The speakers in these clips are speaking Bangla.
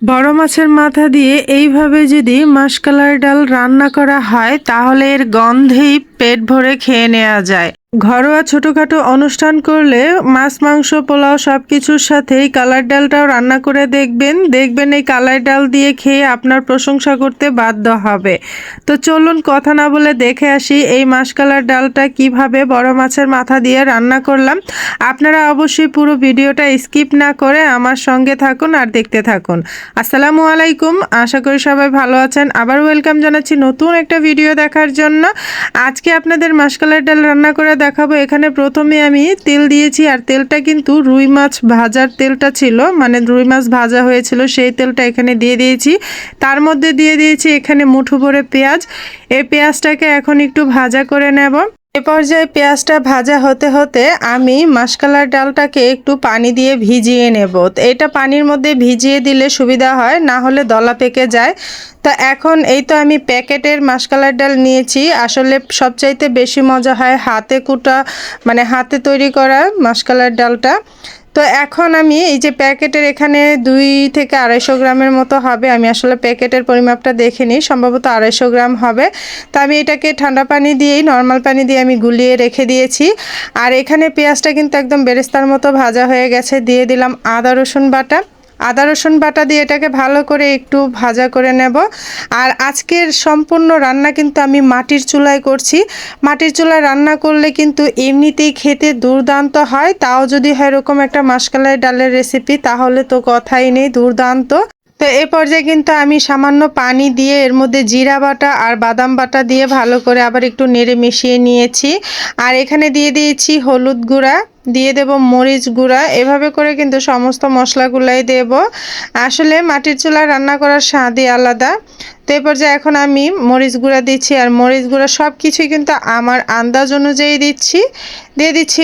বড় মাছের মাথা দিয়ে এইভাবে যদি মাসকলাই ডাল রান্না করা হয় তাহলে এর গন্ধেই পেট ভরে খেয়ে নেওয়া যায়। ঘরোয়া ছোটখাটো অনুষ্ঠান করলে মাছ মাংস পোলাও সবকিছুর সাথেই কালার ডালটাও রান্না করে দেখবেন এই কালার ডাল দিয়ে খেয়ে আপনার প্রশংসা করতে বাধ্য হবে। তো চলুন কথা না বলে দেখে আসি এই মাসকালার ডালটা কিভাবে বড় মাছের মাথা দিয়ে রান্না করলাম। আপনারা অবশ্যই পুরো ভিডিওটা স্কিপ না করে আমার সঙ্গে থাকুন আর দেখতে থাকুন। আসসালামু আলাইকুম, আশা করি সবাই ভালো আছেন। আবার ওয়েলকাম জানাচ্ছি নতুন একটা ভিডিও দেখার জন্য। আজকে আপনাদের মাসকালের ডাল রান্না করে দেখাবো। এখানে প্রথমে আমি তেল দিয়েছি, আর তেলটা কিন্তু রুই মাছ ভাজার তেলটা ছিল, মানে রুই মাছ ভাজা হয়েছিল সেই তেলটা এখানে দিয়ে দিয়েছি। তার মধ্যে দিয়ে দিয়েছি এখানে মুঠো ভরে পেঁয়াজ। এই পেঁয়াজটাকে এখন একটু ভাজা করে নেব। এ পর্যায়ে পেঁয়াজটা ভাজা হতে হতে আমি মাসকালার ডালটাকে একটু পানি দিয়ে ভিজিয়ে নেব। এটা পানির মধ্যে ভিজিয়ে দিলে সুবিধা হয়, না হলে দলা পেকে যায়। তো এখন এই তো আমি প্যাকেটের মাসকালার ডাল নিয়েছি। আসলে সবচাইতে বেশি মজা হয় হাতে কুটা, মানে হাতে তৈরি করা মাসকালার ডালটা। তো এখন আমি এই যে প্যাকেটের এখানে 2 থেকে 250 গ্রামের মতো হবে, আমি আসলে প্যাকেটের পরিমাপটা দেখিনি, সম্ভবত 250 গ্রাম হবে। তো আমি এটাকে ঠান্ডা পানি দিয়েই, নর্মাল পানি দিয়ে আমি গুলিয়ে রেখে দিয়েছি। আর এখানে পেঁয়াজটা কিন্তু একদম বেরেস্তার মতো ভাজা হয়ে গেছে। দিয়ে দিলাম আদা রসুন বাটা দিয়ে এটাকে ভালো করে একটু ভাজা করে নেব। আর আজকের সম্পূর্ণ রান্না কিন্তু আমি মাটির চুলায় করছি। মাটির চুলায় রান্না করলে কিন্তু এমনিতেই খেতে দুর্দান্ত হয়, তাও যদি হয় এরকম একটা মাসকালাই ডালের রেসিপি, তাহলে তো কথাই নেই, দুর্দান্ত। তো এই পর্যায়ে কিন্তু আমি সামান্য পানি দিয়ে এর মধ্যে জিরা বাটা আর বাদাম বাটা দিয়ে ভালো করে আবার একটু নেড়ে মিশিয়ে নিয়েছি। আর এখানে দিয়ে দিয়েছি হলুদ গুঁড়া, দিয়ে দেব মরিচ গুঁড়া। এভাবে করে কিন্তু সমস্ত মশলাগুলাই দেব। আসলে মাটির চুলায় রান্না করার স্বাদই আলাদা। তো এই পর্যায়ে এখন আমি মরিচ গুঁড়া দিচ্ছি, আর মরিচ গুঁড়া সব কিছুই কিন্তু আমার আন্দাজ অনুযায়ী দিচ্ছি। দিয়ে দিচ্ছি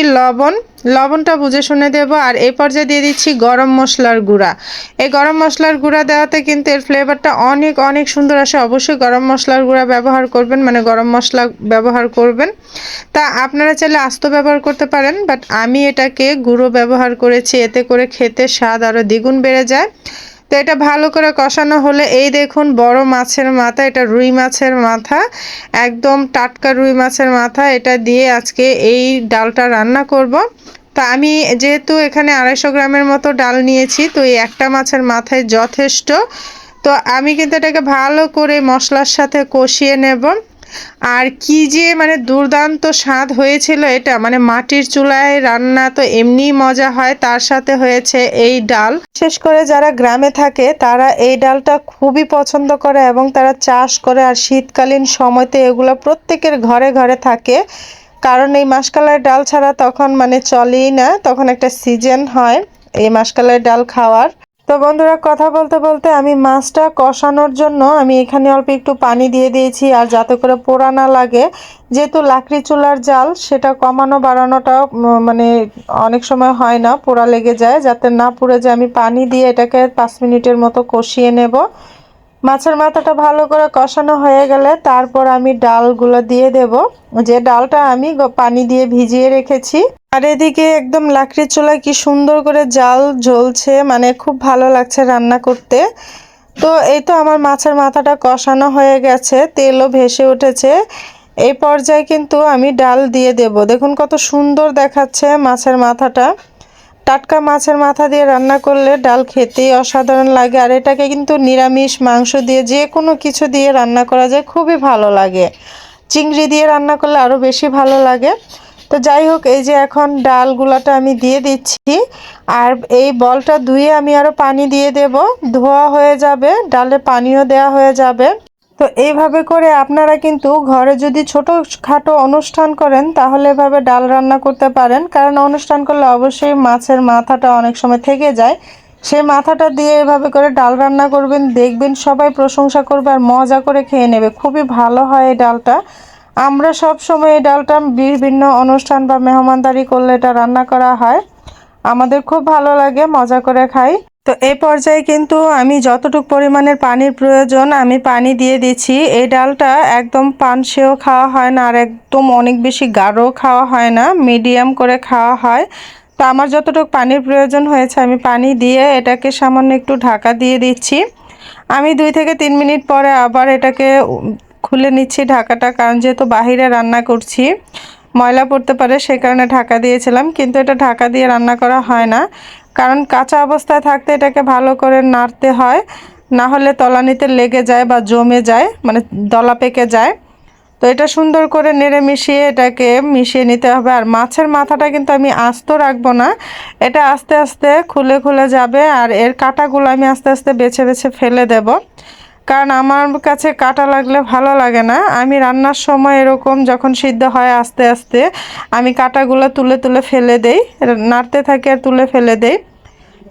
লবণটা বুঝে শুনে দেব। আর এই পর্যায়ে দিয়ে দিচ্ছি গরম মশলার গুঁড়া। এই গরম মশলার গুঁড়া দেওয়াতে কিন্তু এর ফ্লেভারটা অনেক অনেক সুন্দর আসে। অবশ্যই গরম মশলার গুঁড়া ব্যবহার করবেন, মানে গরম মশলা ব্যবহার করবেন। তা আপনারা চাইলে আস্ত ব্যবহার করতে পারেন, বাট আমি এটাকে গুঁড়ো ব্যবহার করেছি, এতে করে খেতে স্বাদ আরও দ্বিগুণ বেড়ে যায়। তো এটা ভালো করে কষানো হলে এই দেখুন বড় মাছের মাথা, এটা রুই মাছের মাথা, একদম টাটকা রুই মাছের মাথা, এটা দিয়ে আজকে এই ডালটা রান্না করব। তো আমি যেহেতু এখানে 250 গ্রামের মতো ডাল নিয়েছি, তো এই একটা মাছের মাথায় যথেষ্ট। তো আমি কিন্তু এটাকে ভালো করে মশলার সাথে কষিয়ে নেব। আর কি যে মানে দুর্দান্ত স্বাদ হয়েছিল এটা, মানে মাটির চুলায় রান্না তো এমনিই মজা হয়, তার সাথে হয়েছে এই ডাল। বিশেষ করে যারা গ্রামে থাকে তারা এই ডালটা খুবই পছন্দ করে এবং তারা চাষ করে। আর শীতকালীন সময়তে এগুলো প্রত্যেকের ঘরে ঘরে থাকে, কারণ এই মাসকালাই ডাল ছাড়া তখন মানে চলেই না, তখন একটা সিজন হয় এই মাসকালাই ডাল খাওয়ার। তো বন্ধুরা, কথা বলতে বলতে আমি মাছটা কষানোর জন্য আমি এখানে অল্প একটু পানি দিয়ে দিয়েছি, আর যাতে করে পোড়া না লাগে। যেহেতু লাকড়ি চুলার জাল, সেটা কমানো বাড়ানোটা মানে অনেক সময় হয় না, পোড়া লেগে যায়। যাতে না পুড়ে যায় আমি পানি দিয়ে এটাকে 5 মিনিটের মতো কষিয়ে নেব। মাছের মাথাটা ভালো করে কষানো হয়ে গেলে তারপর আমি ডালগুলো দিয়ে দেব, যে ডালটা আমি পানি দিয়ে ভিজিয়ে রেখেছি। আর এদিকে একদম লাকড়ির চুলায় কি সুন্দর করে জাল জ্বলছে, মানে খুব ভালো লাগছে রান্না করতে। তো এই তো আমার মাছের মাথাটা কষানো হয়ে গেছে, তেলও ভেসে উঠেছে। এই পর্যায়ে কিন্তু আমি ডাল দিয়ে দেব। দেখুন কত সুন্দর দেখাচ্ছে মাছের মাথাটা। টাটকা মাছের মাথা দিয়ে রান্না করলে ডাল খেতেই অসাধারণ লাগে। আর এটাকে কিন্তু নিরামিষ মাংস দিয়ে, যে কোনো কিছু দিয়ে রান্না করা যায়, খুবই ভালো লাগে। চিংড়ি দিয়ে রান্না করলে আরও বেশি ভালো লাগে। তো যাই হোক, এই যে এখন ডালগুলাটা আমি দিয়ে দিচ্ছি। আর এই বলটা ধুয়ে আমি আরও পানি দিয়ে দেব, ধোয়া হয়ে যাবে, ডালে পানিও দেওয়া হয়ে যাবে। তো এইভাবে করে আপনারা কিন্তু ঘরে যদি ছোটোখাটো অনুষ্ঠান করেন তাহলে এভাবে ডাল রান্না করতে পারেন, কারণ অনুষ্ঠান করলে অবশ্যই মাছের মাথাটা অনেক সময় থেকে যায়। সেই মাথাটা দিয়ে এভাবে করে ডাল রান্না করবেন, দেখবেন সবাই প্রশংসা করবে আর মজা করে খেয়ে নেবে। খুবই ভালো হয় এই ডালটা। আমরা সব সময় এই ডালটা বিভিন্ন অনুষ্ঠান বা মেহমানদারি করলে এটা রান্না করা হয়, আমাদের খুব ভালো লাগে, মজা করে খাই। তো এই পর্যায়ে কিন্তু আমি যতটুকু পরিমাণের পানির প্রয়োজন আমি পানি দিয়ে দিচ্ছি। এই ডালটা একদম পানসেও খাওয়া হয় না, আর একদম অনেক বেশি গাঢ় খাওয়া হয় না, মিডিয়াম করে খাওয়া হয়। তো আমার যতটুকু পানির প্রয়োজন হয়েছে আমি পানি দিয়ে এটাকে সামান্য একটু ঢাকা দিয়ে দিচ্ছি। আমি 2 থেকে 3 মিনিট পরে আবার এটাকে খুলে নিচ্ছি ঢাকাটা, কারণ যেহেতু বাহিরে রান্না করছি ময়লা পড়তে পারে, সে কারণে ঢাকা দিয়েছিলাম। কিন্তু এটা ঢাকা দিয়ে রান্না করা হয় না, কারণ কাঁচা অবস্থায় থাকতে এটাকে ভালো করে নাড়তে হয়, না হলে তলানিতে লেগে যায় বা জমে যায়, মানে দলা পেকে যায়। তো এটা সুন্দর করে নেড়ে মিশিয়ে এটাকে মিশিয়ে নিতে হবে। আর মাছের মাথাটা কিন্তু আমি আস্ত রাখবো না, এটা আস্তে আস্তে খুলে খুলে যাবে, আর এর কাঁটাগুলো আমি আস্তে আস্তে বেছে বেছে ফেলে দেব, কারণ আমার কাছে কাঁটা লাগলে ভালো লাগে না। আমি রান্নার সময় এরকম যখন সিদ্ধ হয় আস্তে আস্তে আমি কাঁটাগুলো তুলে তুলে ফেলে দেই, নাড়তে থাকি আর তুলে ফেলে দেই।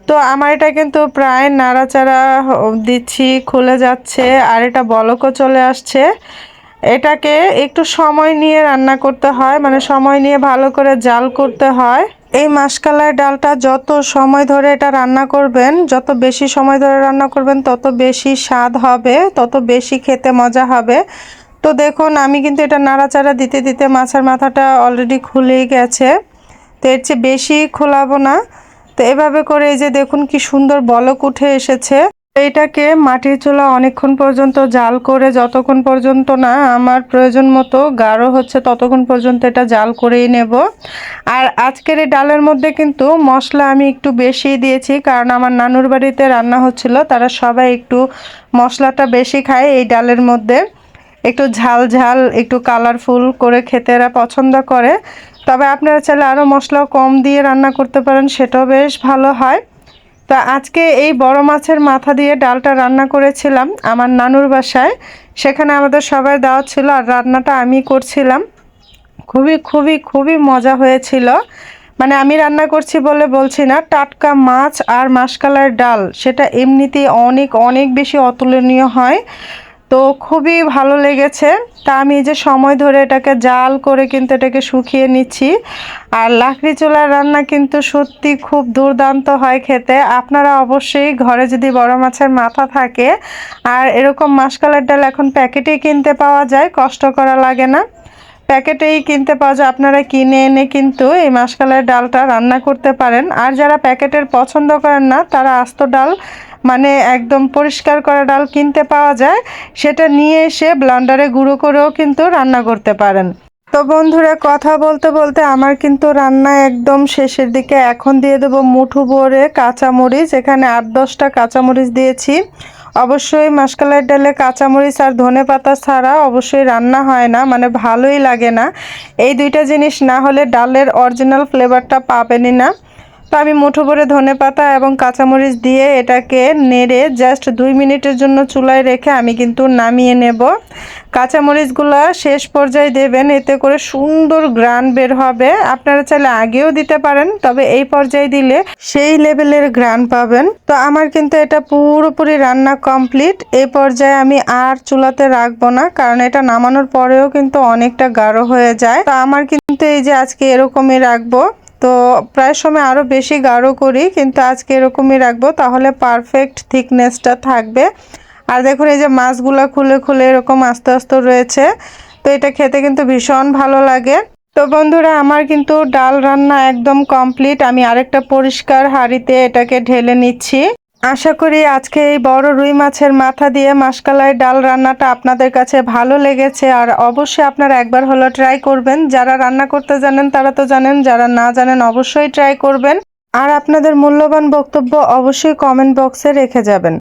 তো আমার এটা কিন্তু প্রায় নাড়াচাড়া দিচ্ছি, খুলে যাচ্ছে আর এটা বলকও চলে আসছে। এটাকে একটু সময় নিয়ে রান্না করতে হয়, মানে সময় নিয়ে ভালো করে জাল করতে হয়। এই মাসকলাই ডালটা যত সময় ধরে এটা রান্না করবেন, যত বেশি সময় ধরে রান্না করবেন তত বেশি স্বাদ হবে, তত বেশি খেতে মজা হবে। তো দেখুন আমি কিন্তু এটা নাড়াচাড়া দিতে দিতে মাছের মাথাটা অলরেডি খুলেই গেছে। তো এর চেয়ে বেশি খোলাবো না। তো এভাবে করে এই যে দেখুন কি সুন্দর বলক উঠে এসেছে। এইটাকে মাটির চুলা অনেকক্ষণ পর্যন্ত জাল করে, যতক্ষণ পর্যন্ত না আমার প্রয়োজন মতো গাঢ় হচ্ছে ততক্ষণ পর্যন্ত এটা জাল করেই নেব। আর আজকের এই ডালের মধ্যে কিন্তু মশলা আমি একটু বেশি দিয়েছি, কারণ আমার নানুর বাড়িতে রান্না হচ্ছিল, তারা সবাই একটু মশলাটা বেশি খায় এই ডালের মধ্যে, একটু ঝাল ঝাল একটু কালারফুল করে খেতে এরা পছন্দ করে। তবে আপনারা চাইলে আরও মশলাও কম দিয়ে রান্না করতে পারেন, সেটাও বেশ ভালো হয়। তো আজকে এই বড় মাছের মাথা দিয়ে ডালটা রান্না করেছিলাম আমার নানুর বাসায়, সেখানে আমাদের সবাই দাওয়াত ছিল আর রান্নাটা আমি করছিলাম। খুবই খুবই খুবই মজা হয়েছিল। মানে আমি রান্না করছি বলে বলছি না, টাটকা মাছ আর মাসকলাইয়ের ডাল সেটা এমনিতেই অনেক অনেক বেশি অতুলনীয় হয়। তো খুবই ভালো লেগেছে। তা আমি এই যে সময় ধরে এটাকে জাল করে কিন্তু এটাকে শুকিয়ে নিচ্ছি। আর লাকড়ি চুলার রান্না কিন্তু সত্যি খুব দুর্দান্ত হয় খেতে। আপনারা অবশ্যই ঘরে যদি বড় মাছের মাথা থাকে আর এরকম মাসকলাইয়ের ডাল এখন প্যাকেটেই কিনতে পাওয়া যায়, কষ্ট করা লাগে না, প্যাকেটেই কিনতে পাওয়া যায়, আপনারা কিনে এনে কিন্তু এই মাসকলাইয়ের ডালটা রান্না করতে পারেন। আর যারা প্যাকেটের পছন্দ করেন না তারা আস্ত ডাল, মানে একদম পরিষ্কার করা ডাল কিনতে পাওয়া যায়, সেটা নিয়ে এসে ব্লেন্ডারে গুঁড়ো করেও কিন্তু রান্না করতে পারেন। তো বন্ধুরা কথা বলতে বলতে আমার কিন্তু রান্না একদম শেষের দিকে। এখন দিয়ে দেবো মুঠো ভরে কাঁচামরিচ, এখানে 8-10টা কাঁচামরিচ দিয়েছি। অবশ্যই মাসকলাইয়ের ডালে কাঁচামরিচ আর ধনেপাতা ছাড়া অবশ্যই রান্না হয় না, মানে ভালোই লাগে না। এই দুইটা জিনিস না হলে ডালের অরিজিনাল ফ্লেভারটা পাবেনই না। তো আমি মুঠো ভরে ধনেপাতা এবং কাঁচামরিচ দিয়ে এটাকে নেড়ে জাস্ট 2 মিনিটের জন্য চুলায় রেখে আমি কিন্তু নামিয়ে নেব। কাঁচামরিচগুলো শেষ পর্যায়ে দেবেন, এতে করে সুন্দর ঘ্রাণ বের হবে। আপনারা চাইলে আগেও দিতে পারেন, তবে এই পর্যায়ে দিলে সেই লেভেলের ঘ্রাণ পাবেন। তো আমার কিন্তু এটা পুরোপুরি রান্না কমপ্লিট। এই পর্যায়ে আমি আর চুলাতে রাখবো না, কারণ এটা নামানোর পরেও কিন্তু অনেকটা গাঢ় হয়ে যায়। তো আমার কিন্তু এই যে আজকে এরকমই রাখবো। তো প্রায় সময় আরও বেশি গাঢ় করি, কিন্তু আজকে এরকমই রাখবো, তাহলে পারফেক্ট থিকনেসটা থাকবে। আর দেখুন এই যে মাছগুলো খুলে খুলে এরকম আস্তে আস্তে রয়েছে। তো এটা খেতে কিন্তু ভীষণ ভালো লাগে। তো বন্ধুরা আমার কিন্তু ডাল রান্না একদম কমপ্লিট। আমি আরেকটা পরিষ্কার হাঁড়িতে এটাকে ঢেলে নিচ্ছি। আশা করি আজকে এই বড় রুই মাছের মাথা দিয়ে মাসকলাই ডাল রান্নাটা আপনাদের কাছে ভালো লেগেছে। আর অবশ্যই আপনারা একবার হলো ট্রাই করবেন। যারা রান্না করতে জানেন তারা তো জানেন, যারা না জানেন অবশ্যই ট্রাই করবেন। আর আপনাদের মূল্যবান বক্তব্য অবশ্যই কমেন্ট বক্সে রেখে যাবেন।